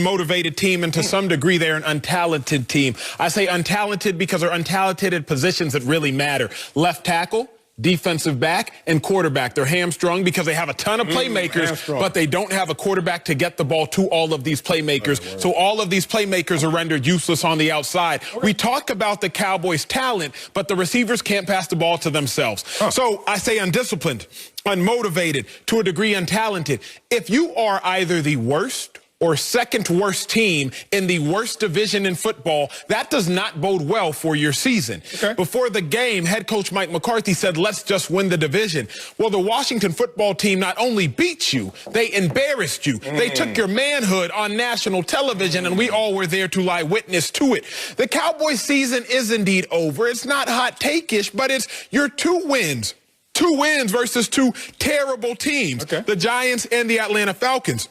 motivated team, and to some degree they're an untalented team. I say untalented because they're untalented at positions that really matter. Left tackle, defensive back, and quarterback. They're hamstrung because they have a ton of playmakers, but they don't have a quarterback to get the ball to all of these playmakers. So all of these playmakers are rendered useless on the outside. We talk about the Cowboys' talent, but the receivers can't pass the ball to themselves. So I say undisciplined, unmotivated, to a degree untalented. If you are either the worst or second worst team in the worst division in football, that does not bode well for your season. Before the game, head coach Mike McCarthy said, let's just win the division. Well, the Washington football team not only beat you, they embarrassed you. They took your manhood on national television, and we all were there to lie witness to it. The Cowboys season is indeed over. It's not hot take-ish, but it's your 2 wins. 2 wins versus 2 terrible teams, the Giants and the Atlanta Falcons.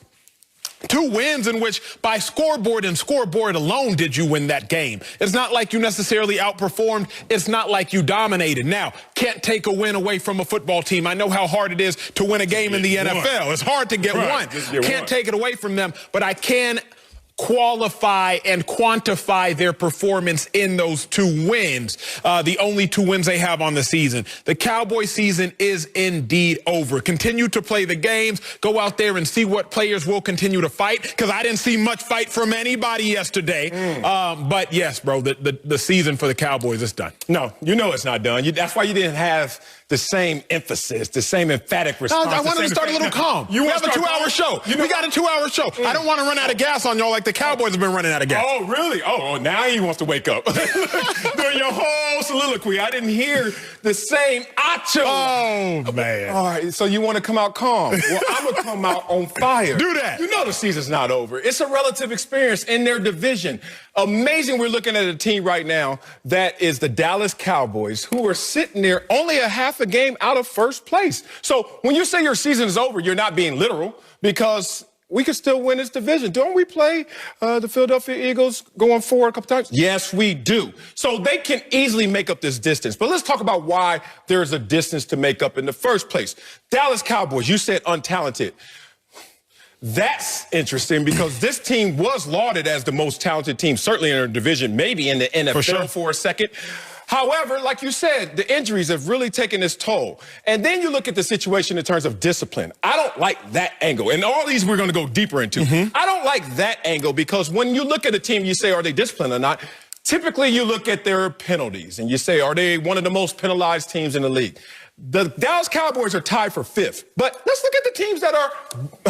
2 wins in which by scoreboard and scoreboard alone did you win that game. It's not like you necessarily outperformed. It's not like you dominated. Now, can't take a win away from a football team. I know how hard it is to win a game in the NFL. It's hard to get one. Can't take it away from them, but I can qualify and quantify their performance in those 2 wins, the only 2 wins they have on the season. The Cowboys season is indeed over. Continue to play the games. Go out there and see what players will continue to fight, because I didn't see much fight from anybody yesterday. But yes, bro, the season for the Cowboys is done. No, you know it's not done. That's why you didn't have the same emphasis, the same emphatic response. I wanted to start a little calm. We have a 2-hour show. We got a 2-hour show. I don't want to run out of gas on y'all like the Cowboys have been running out of gas. Oh, really? Oh, now he wants to wake up. During your whole soliloquy, I didn't hear the same Acho. Oh, man. All right, so you want to come out calm. Well, I'm going to come out on fire. Do that. You know the season's not over. It's a relative experience in their division. Amazing. We're looking at a team right now that is the Dallas Cowboys, who are sitting there only a half a game out of first place. So when you say your season is over, you're not being literal, because we could still win this division. Don't we play the Philadelphia Eagles going forward a couple times? Yes, we do. So they can easily make up this distance. But let's talk about why there's a distance to make up in the first place. Dallas Cowboys, you said untalented. That's interesting, because this team was lauded as the most talented team, certainly in their division, maybe in the NFL for a second. However, like you said, the injuries have really taken its toll. And then you look at the situation in terms of discipline. I don't like that angle. And all these we're going to go deeper into. I don't like that angle, because when you look at a team, you say, are they disciplined or not? Typically, you look at their penalties and you say, are they one of the most penalized teams in the league? The Dallas Cowboys are tied for 5th. But let's look at the teams that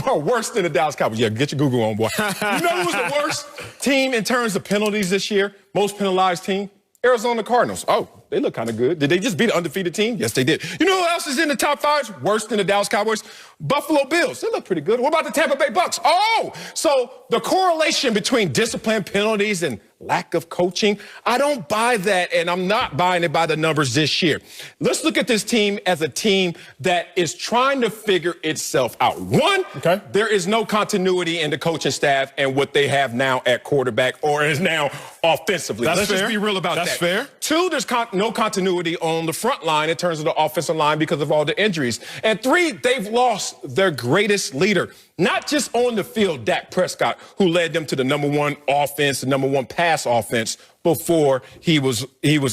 are worse than the Dallas Cowboys. Yeah, get your Google on, boy. You know who's the worst team in terms of penalties this year? Most penalized team? Arizona Cardinals. Oh, they look kind of good. Did they just beat an undefeated team? Yes, they did. You know who else is in the top 5 worse than the Dallas Cowboys? Buffalo Bills. They look pretty good. What about the Tampa Bay Bucks? Oh, so the correlation between discipline, penalties, and lack of coaching, I don't buy that, and I'm not buying it by the numbers this year. Let's look at this team as a team that is trying to figure itself out. One, there is no continuity in the coaching staff and what they have now at quarterback, or is now offensively. Let's just be real about that. That's fair. 2, there's no continuity on the front line in terms of the offensive line because of all the injuries. And 3, they've lost their greatest leader. Not just on the field, Dak Prescott, who led them to the #1 offense, the #1 pass offense before he was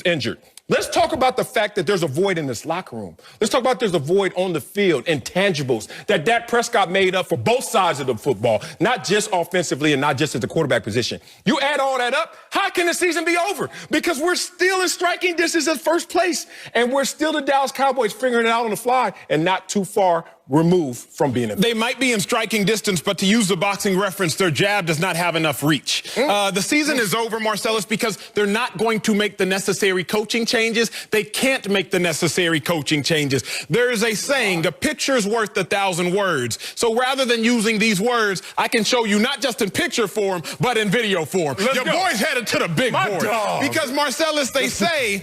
injured. Let's talk about the fact that there's a void in this locker room. Let's talk about there's a void on the field, intangibles that Dak Prescott made up for both sides of the football, not just offensively and not just at the quarterback position. You add all that up, how can the season be over? Because we're still in striking distance at first place, and we're still the Dallas Cowboys figuring it out on the fly and not too far removed from being They might be in striking distance, but to use the boxing reference, their jab does not have enough reach. The season is over, Marcellus, because they're not going to make the necessary coaching changes. They can't make the necessary coaching changes. There is a saying, a picture's worth 1,000 words. So rather than using these words, I can show you not just in picture form, but in video form. Your boy's headed to the big board. Because, Marcellus, they say,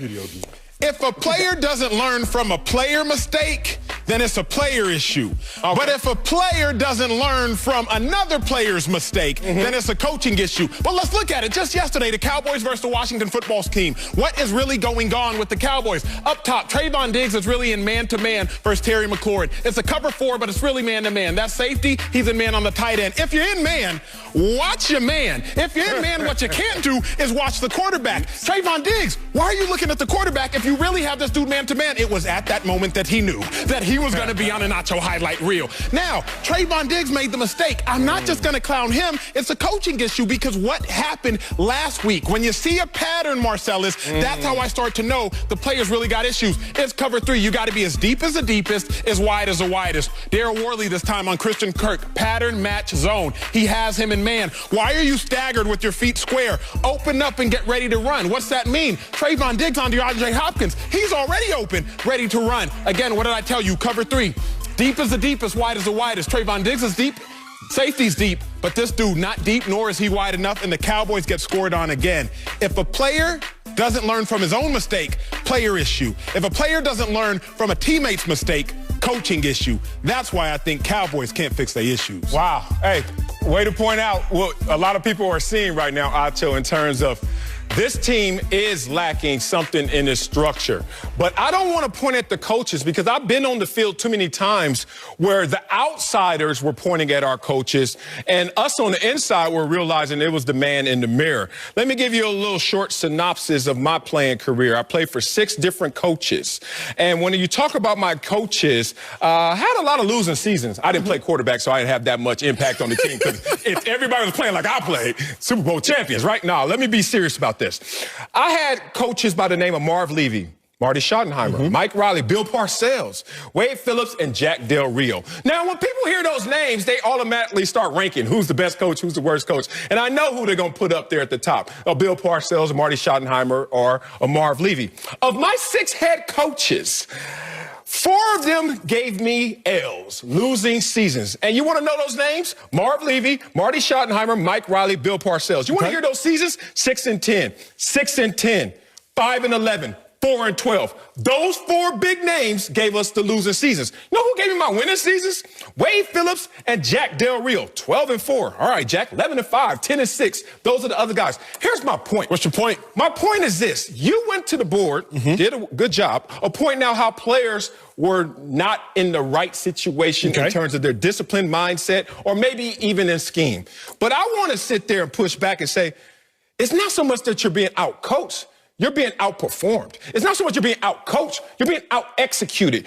if a player doesn't learn from a player mistake, then it's a player issue. Okay. But if a player doesn't learn from another player's mistake, then it's a coaching issue. But let's look at it. Just yesterday, the Cowboys versus the Washington football team. What is really going on with the Cowboys? Up top, Trayvon Diggs is really in man-to-man versus Terry McLaurin. It's a cover 4, but it's really man-to-man. That safety, he's in man on the tight end. If you're in man, watch your man. If you're in man, what you can't do is watch the quarterback. Trayvon Diggs, why are you looking at the quarterback if you really have this dude man-to-man? It was at that moment that he knew that he was going to be on an Acho highlight reel. Now, Trayvon Diggs made the mistake. I'm not just going to clown him. It's a coaching issue because what happened last week, when you see a pattern, Marcellus, that's how I start to know the players really got issues. It's cover 3. You got to be as deep as the deepest, as wide as the widest. Darryl Worley this time on Christian Kirk. Pattern, match, zone. He has him in man. Why are you staggered with your feet square? Open up and get ready to run. What's that mean? Trayvon Diggs on DeAndre Hopkins. He's already open, ready to run. Again, what did I tell you? Cover 3. Deep is the deepest, wide is the widest. Trayvon Diggs is deep. Safety's deep, but this dude not deep, nor is he wide enough, and the Cowboys get scored on again. If a player doesn't learn from his own mistake, player issue. If a player doesn't learn from a teammate's mistake, coaching issue. That's why I think Cowboys can't fix their issues. Wow. Hey, way to point out what a lot of people are seeing right now, Acho, in terms of this team is lacking something in its structure. But I don't want to point at the coaches because I've been on the field too many times where the outsiders were pointing at our coaches and us on the inside were realizing it was the man in the mirror. Let me give you a little short synopsis of my playing career. I played for 6 different coaches. And when you talk about my coaches, I had a lot of losing seasons. I didn't play quarterback, so I didn't have that much impact on the team because if everybody was playing like I played, Super Bowl champions, right? Now, let me be serious about this. I had coaches by the name of Marv Levy, Marty Schottenheimer, Mike Riley, Bill Parcells, Wade Phillips, and Jack Del Rio. Now, when people hear those names, they automatically start ranking who's the best coach, who's the worst coach. And I know who they're going to put up there at the top. Bill Parcells, Marty Schottenheimer, or Marv Levy. Of my 6 head coaches, 4 of them gave me L's, losing seasons. And you want to know those names? Marv Levy, Marty Schottenheimer, Mike Riley, Bill Parcells. You want to hear those seasons? 6-10, 6-10, 5-11, 4-12. Those 4 big names gave us the losing seasons. You know who gave me my winning seasons? Wade Phillips and Jack Del Rio, 12-4. All right, Jack, 11-5, 10-6. Those are the other guys. Here's my point. What's your point? My point is this. You went to the board, did a good job of pointing out how players were not in the right situation in terms of their discipline, mindset, or maybe even in scheme. But I want to sit there and push back and say, it's not so much that you're being out-coached. You're being outperformed. It's not so much you're being out-coached. You're being out-executed.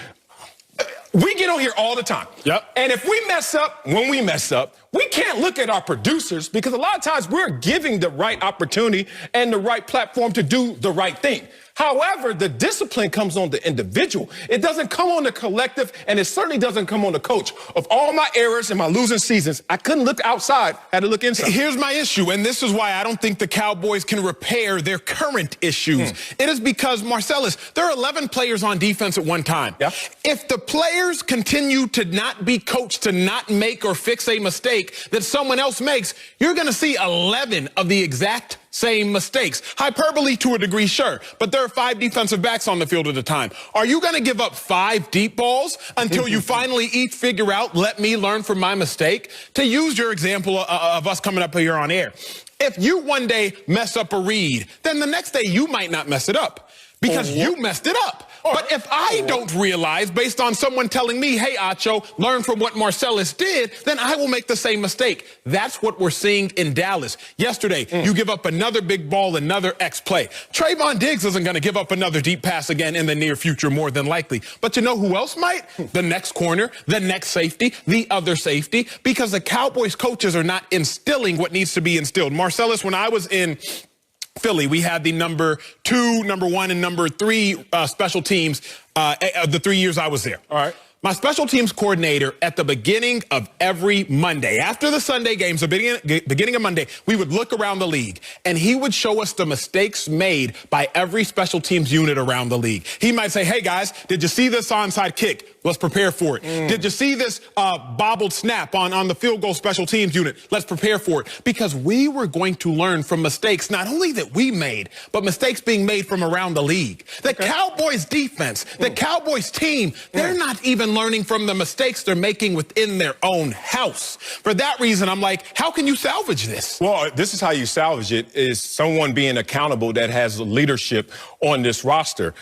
We get on here all the time. Yep. And if we mess up, when we mess up, we can't look at our producers because a lot of times we're giving the right opportunity and the right platform to do the right thing. However, the discipline comes on the individual. It doesn't come on the collective, and it certainly doesn't come on the coach. Of all my errors and my losing seasons, I couldn't look outside, had to look inside. Here's my issue, and this is why I don't think the Cowboys can repair their current issues. It is because, Marcellus, there are 11 players on defense at one time. Yeah. If the players continue to not be coached to not make or fix a mistake that someone else makes, you're going to see 11 of the exact same mistakes. Hyperbole to a degree, sure, but there are 5 defensive backs on the field at a time. Are you going to give up 5 deep balls until you finally each figure out, let me learn from my mistake? To use your example of us coming up here on air, if you one day mess up a read, then the next day you might not mess it up because you messed it up. But if I don't realize, based on someone telling me, hey, Acho, learn from what Marcellus did, then I will make the same mistake. That's what we're seeing in Dallas. Yesterday, you give up another big ball, another X play. Trayvon Diggs isn't going to give up another deep pass again in the near future, more than likely. But you know who else might? The next corner, the next safety, the other safety, because the Cowboys coaches are not instilling what needs to be instilled. Marcellus, when I was in Philly, we had the number 2, number 1, and number 3 special teams the 3 years I was there. All right. My special teams coordinator at the beginning of every Monday, after the Sunday games, the beginning of Monday, we would look around the league, and he would show us the mistakes made by every special teams unit around the league. He might say, hey, guys, did you see this onside kick? Let's prepare for it. Did you see this bobbled snap on the field goal special teams unit? Let's prepare for it. Because we were going to learn from mistakes, not only that we made, but mistakes being made from around the league. The Cowboys defense, the Cowboys team, they're not even even learning from the mistakes they're making within their own house. For that reason, I'm like, how can you salvage this? Well, this is how you salvage it, is someone being accountable that has leadership on this roster.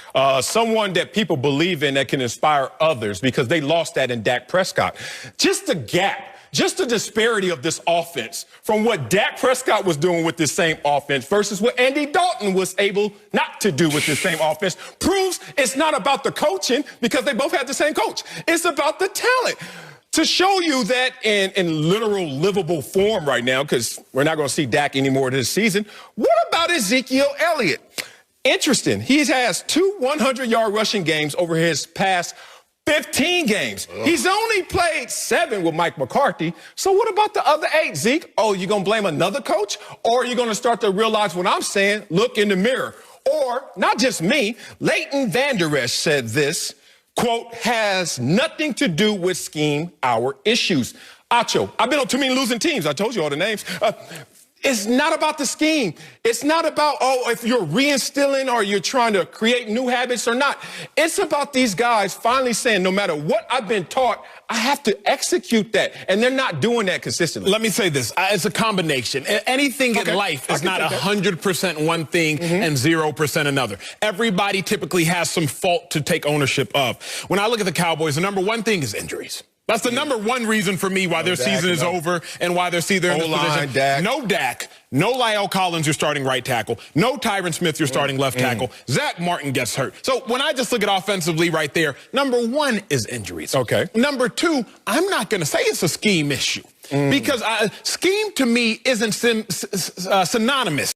Someone that people believe in that can inspire others, because they lost that in Dak Prescott. Just the gap, just the disparity of this offense from what Dak Prescott was doing with this same offense versus what Andy Dalton was able not to do with this same offense proves it's not about the coaching, because they both had the same coach. It's about the talent. To show you that in literal livable form right now, because we're not going to see Dak anymore this season, what about Ezekiel Elliott? Interesting. He has 2 100-yard rushing games over his past 15 games. He's only played 7 with Mike McCarthy. So what about the other 8, Zeke? Oh, you going to blame another coach? Or are you going to start to realize what I'm saying? Look in the mirror. Or, not just me, Leighton Vander Esch said this, quote, has nothing to do with scheme, our issues. Acho, I've been on too many losing teams. I told you all the names. It's not about the scheme. It's not about, oh, if you're reinstilling or you're trying to create new habits or not. It's about these guys finally saying, no matter what I've been taught, I have to execute that. And they're not doing that consistently. Let me say this. It's a combination. Anything in life is not 100% one thing and 0% another. Everybody typically has some fault to take ownership of. When I look at the Cowboys, the number one thing is injuries. That's the number one reason for me why their season is over and why they're in this position. Dak. No Dak, no Lyle Collins, you're starting right tackle. No Tyron Smith, you're starting left tackle. Zach Martin gets hurt. So when I just look at offensively right there, number one is injuries. Okay. Number two, I'm not going to say it's a scheme issue because scheme to me isn't synonymous